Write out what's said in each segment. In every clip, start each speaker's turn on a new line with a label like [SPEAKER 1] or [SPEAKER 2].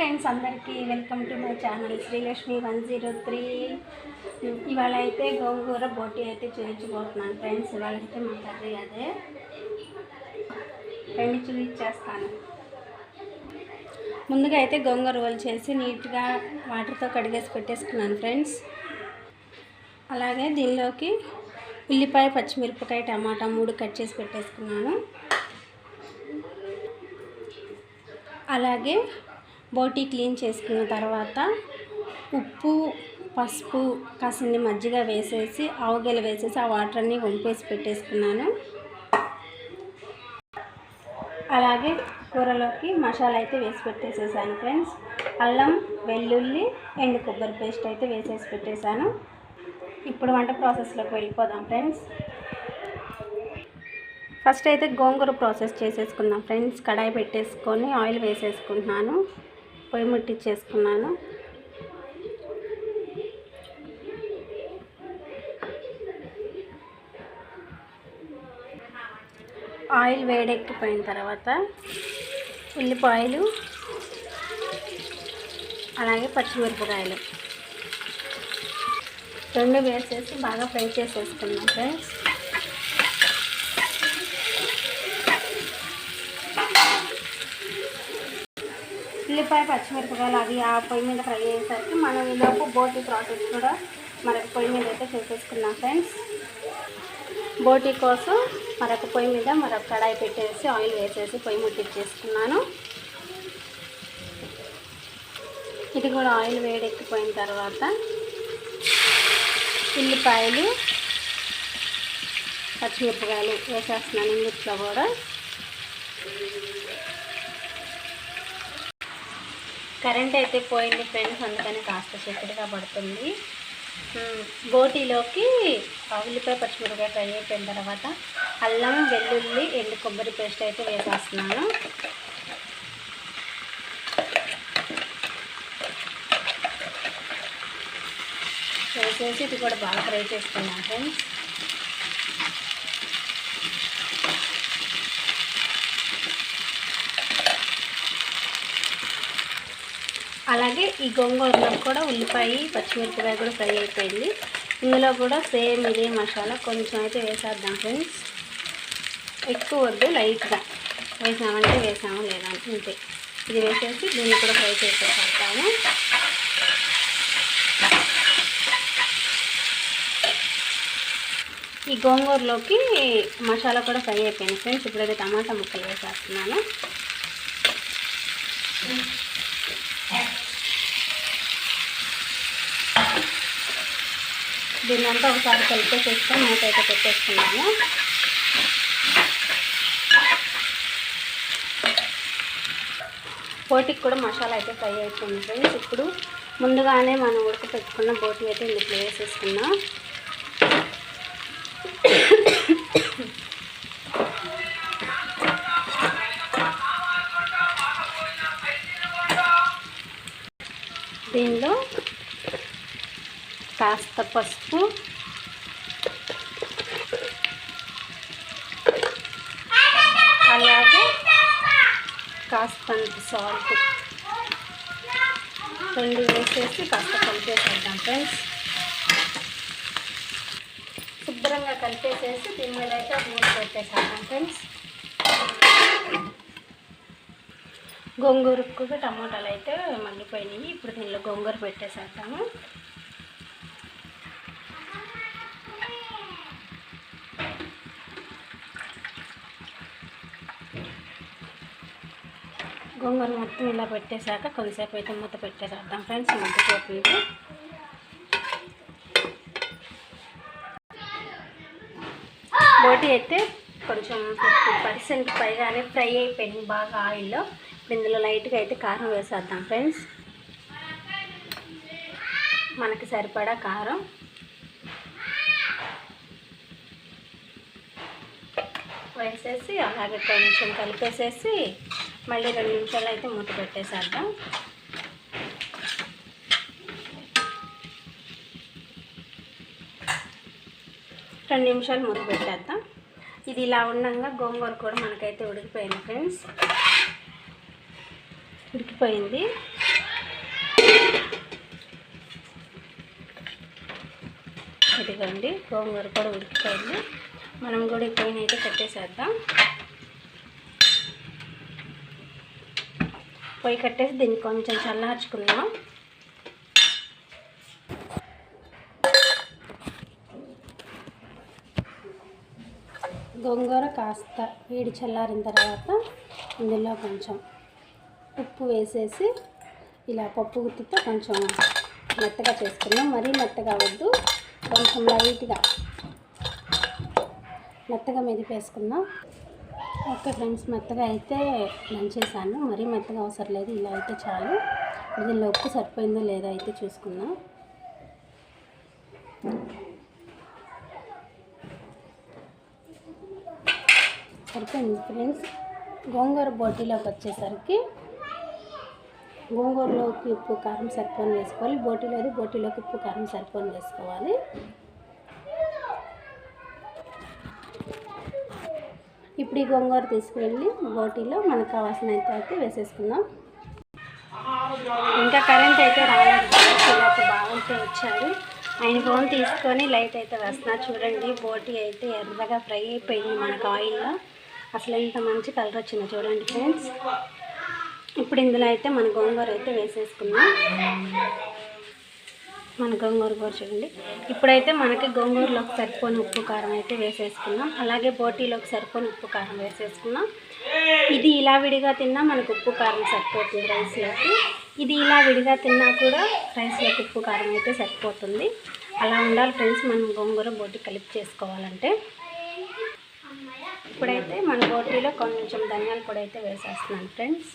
[SPEAKER 1] Friends అందరికీ welcome to my channel Srilakshmi 103. ఇవాళ అయితే గోంగూర బోటి అయితే చూపించబోతున్నాను ఫ్రెండ్స్. ఇవాళ అయితే మా కర్రీ అదే రెండు చూపించేస్తాను. ముందుగా అయితే గోంగూర రోల్ చేసి నీట్గా వాటర్తో కడిగేసి పెట్టేసుకున్నాను ఫ్రెండ్స్. అలాగే దీనిలోకి ఉల్లిపాయ, పచ్చిమిరపకాయ, టమాటా 3 కట్ చేసి పెట్టేసుకున్నాను. అలాగే బోటీ క్లీన్ చేసుకున్న తర్వాత ఉప్పు, పసుపు, కాసిన్ని మజ్జిగ వేసేసి ఆవగెల వేసేసి ఆ వాటర్ అన్నీ వంపేసి పెట్టేసుకున్నాను. అలాగే కూరలోకి మసాలా అయితే వేసి పెట్టేసేసాను ఫ్రెండ్స్. అల్లం, వెల్లుల్లి, ఎండు కొబ్బరి పేస్ట్ అయితే వేసేసి పెట్టేశాను. ఇప్పుడు వంట ప్రాసెస్లోకి వెళ్ళిపోదాం ఫ్రెండ్స్. ఫస్ట్ అయితే గోంగూర ప్రాసెస్ చేసేసుకుందాం ఫ్రెండ్స్. కడాయి పెట్టేసుకొని ఆయిల్ వేసేసుకుంటున్నాను. పొయ్యి ముట్టించేసుకున్నాను. ఆయిల్ వేడెక్కిపోయిన తర్వాత ఉల్లిపాయలు, అలాగే పచ్చిమిరపకాయలు 2 వేసేసి బాగా ఫ్రై చేసేసుకున్నాం ఫ్రెండ్స్. ఉల్లిపాయ, పచ్చిమిరపకాయలు అవి ఆ పొయ్యి మీద ఫ్రై అయ్యేసరికి మనం ఈలోపు బోటీ ప్రాసెస్ కూడా మరొక పొయ్యి మీద అయితే చేసేసుకున్నాం ఫ్రెండ్స్. బోటీ కోసం మరొక పొయ్యి మీద మరొక కడాయి పెట్టేసి ఆయిల్ వేసేసి పొయ్యి ముట్టించేసుకున్నాను. ఇది కూడా ఆయిల్ వేడెక్కిపోయిన తర్వాత ఉల్లిపాయలు, పచ్చిమిరపకాయలు వేసేస్తున్నాను. ఇందులో కూడా కరెంట్ అయితే పోయింది ఫ్రెండ్స్, అందుకని కాస్త చీకటిగా పడుతుంది. బోటీలోకి ఉల్లిపాయ, పచ్చిమిరపకాయ ఫ్రై అయిపోయిన తర్వాత అల్లం, వెల్లుల్లి, ఎండు కొబ్బరి పేస్ట్ అయితే వేసేస్తున్నాను. వేసేసి ఇది కూడా బాగా ఫ్రై చేసుకున్నాను ఫ్రెండ్స్. అలాగే ఈ గోంగూరలో కూడా ఉల్లిపాయ, పచ్చిమిరపకాయ కూడా ఫ్రై అయిపోయింది. ఇందులో కూడా సేమ్ ఇదే మసాలా కొంచెం అయితే వేసేద్దాం ఫ్రెండ్స్. ఎక్కువ వద్దు, లైట్గా వేసామంటే వేసాము, లేదా అంతే. ఇది వేసేసి దీన్ని కూడా ఫ్రై చేసేస్తాము. ఈ గోంగూరలోకి మసాలా కూడా ఫ్రై అయిపోయింది ఫ్రెండ్స్. ఇప్పుడైతే టమాటా ముక్కలు వేసేస్తున్నాను. దీన్నంతా ఒకసారి కలిపేసేసుకొని మూత అయితే పెట్టేసుకున్నాము. బోటికి కూడా మసాలా అయితే ఫ్రై అయిపోయింది ఫ్రెండ్స్. ఇప్పుడు ముందుగానే మనం ఉడకపెట్టుకున్న బోటి అయితే ఇందులో వేసేసుకున్నాం. దీనిలో కాస్త పసుపు, అలాగే కాస్తంత సాల్ట్ 2 వేసేసి కాస్త కలిపేసేద్దాం ఫ్రెండ్స్. శుభ్రంగా కలిపేసేసి దీని మీద అయితే మూత పెట్టేసేద్దాం ఫ్రెండ్స్. గోంగూరకు కూడా టమాటాలు అయితే మగ్గిపోయినాయి. ఇప్పుడు దీనిలో గోంగూర పెట్టేసేద్దాము. గోంగూర మొత్తం ఇలా పెట్టేశాక కొంతసేపు అయితే మూత పెట్టేసేద్దాం ఫ్రెండ్స్. మగ్గిపోతుంది. బోటి అయితే కొంచెం 50% పైగానే ఫ్రై అయిపోయింది బాగా ఆయిల్లో. ఇప్పుడు ఇందులో లైట్గా అయితే కారం వేసేద్దాం ఫ్రెండ్స్. మనకి సరిపడా కారం, వేసేసి అలాగే కొంచెం కలిపేసేసి మళ్ళీ 2 నిమిషాలు అయితే మూత పెట్టేసేద్దాం. రెండు నిమిషాలు మూత పెట్టేద్దాం. ఇది ఇలా ఉండగా గోంగూర కూడా మనకైతే ఉడికిపోయింది ఫ్రెండ్స్. ఉడికిపోయింది. ఇదిగోండి గోంగూర కూడా ఉడికిపోయింది. మనం కూడా ఈ పొయ్యిని అయితే కట్టేసేద్దాం. పొయ్యి కట్టేసి దీన్ని కొంచెం చల్లార్చుకుందాం. గోంగూర కాస్త వేడి చల్లారిన తర్వాత ఇందులో కొంచెం ఉప్పు వేసేసి ఇలా పప్పు గుత్తితో కొంచెం మెత్తగా చేసుకుందాం. మరీ మెత్తగా వద్దు, కొంచెం లైట్గా మెత్తగా మెదిపేసుకుందాం. ఓకే ఫ్రెండ్స్, మెత్తగా అయితే దంచేసాను. మరీ మెత్తగా అవసరం లేదు, ఇలా అయితే చాలు. దీనిలో ఉప్పు సరిపోయిందో లేదో అయితే చూసుకుందాం. సరిపోయింది ఫ్రెండ్స్. గోంగూర బోటీలోకి వచ్చేసరికి గోంగూరలోకి ఉప్పు కారం సరిపోని వేసుకోవాలి. బోటీలోకి ఉప్పు కారం సరిపోని వేసుకోవాలి. ఇప్పుడు ఈ గోంగూర తీసుకువెళ్ళి బోటీలో మనకు కావాల్సినంత అయితే వేసేసుకుందాం. ఇంకా కరెంట్ అయితే రాలేదు. బాగుంటే వచ్చారు. ఆయన ఫోన్ తీసుకొని లైట్ అయితే వేస్తున్నారు. చూడండి, బోటీ అయితే ఎర్రగా ఫ్రై అయిపోయింది మనకు ఆయిల్లో. అసలు ఎంత మంచి కలర్ వచ్చిందో చూడండి ఫ్రెండ్స్. ఇప్పుడు ఇందులో అయితే మన గోంగూర అయితే వేసేసుకుందాం. మన గోంగూర కూడా చూడండి. ఇప్పుడైతే మనకి గోంగూరలోకి సరిపోని ఉప్పు కారం అయితే వేసేసుకున్నాం. అలాగే బోటీలోకి సరిపోని ఉప్పు కారం వేసేసుకున్నాం. ఇది ఇలా విడిగా తిన్నా మనకు ఉప్పు కారం సరిపోతుంది రైస్లోకి. ఇది ఇలా విడిగా తిన్నా కూడా రైస్లోకి ఉప్పు కారం అయితే సరిపోతుంది. అలా ఉండాలి ఫ్రెండ్స్ మనం గోంగూర బోటీ కలిపి చేసుకోవాలంటే. ఇప్పుడైతే మన బోటీలో కొంచెం ధనియాల పొడి అయితే వేసేస్తున్నాను ఫ్రెండ్స్.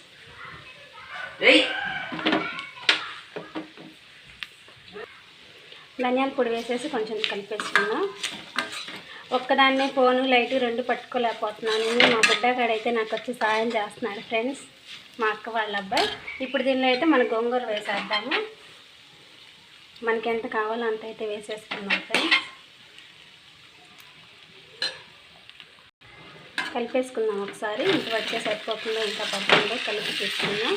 [SPEAKER 1] ధనియాల పొడి వేసేసి కొంచెం కలిపేసుకున్నాం. ఒక్కదాన్నే ఫోను లైటు రెండు పట్టుకోలేకపోతున్నాను. మా బిడ్డగాడైతే నాకు వచ్చి సాయం చేస్తున్నాడు ఫ్రెండ్స్, మా అక్క వాళ్ళ అబ్బాయి. ఇప్పుడు దీనిలో అయితే మన గోంగూర వేసేద్దాము. మనకి ఎంత కావాలో అంత అయితే వేసేసుకున్నాం ఫ్రెండ్స్. కలిపేసుకుందాం ఒకసారి. ఇంత వచ్చే సరిపోతుందో ఇంకా పడుతుందో కలిపి తీసుకుందాం.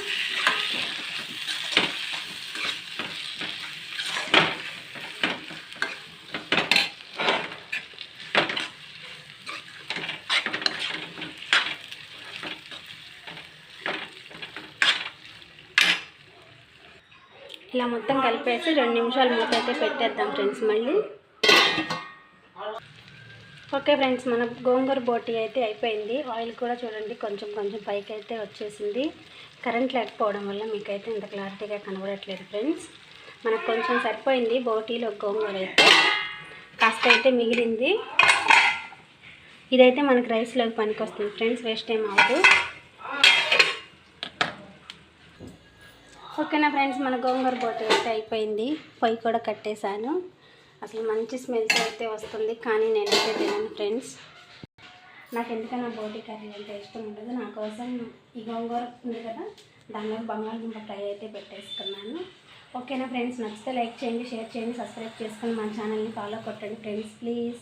[SPEAKER 1] ఇలా మొత్తం కలిపేసి 2 నిమిషాలు మూత అయితే పెట్టేద్దాం ఫ్రెండ్స్ మళ్ళీ. ఓకే ఫ్రెండ్స్, మన గోంగూర బోటీ అయితే అయిపోయింది. ఆయిల్ కూడా చూడండి కొంచెం కొంచెం పైకి అయితే వచ్చేసింది. కరెంట్ లేకపోవడం వల్ల మీకైతే ఇంత క్లారిటీగా కనబడట్లేదు ఫ్రెండ్స్. మనకు కొంచెం సరిపోయింది బోటీలో గోంగూర అయితే. కాస్త అయితే మిగిలింది. ఇదైతే మనకు రైస్లోకి పనికి వస్తుంది ఫ్రెండ్స్, వేస్ట్ ఏం అవ్వదు. ఓకేనా ఫ్రెండ్స్, మన గోంగూర బోటీ అయితే అయిపోయింది. పొయ్యి కూడా కట్టేశాను. అసలు మంచి స్మెల్స్ అయితే వస్తుంది, కానీ నేనైతే తినను ఫ్రెండ్స్. నాకు ఎందుకన్నా బోటీ కర్రీ అంటే ఇష్టం ఉండదు. నా కోసం ఈ గోంగూర ఉంది కదా, దానిలో బంగాళదుంప ఫ్రై అయితే పెట్టేసుకున్నాను. ఓకేనా ఫ్రెండ్స్, నచ్చితే లైక్ చేయండి, షేర్ చేయండి, సబ్స్క్రైబ్ చేసుకొని మన ఛానల్ని ఫాలో కొట్టండి ఫ్రెండ్స్ ప్లీజ్.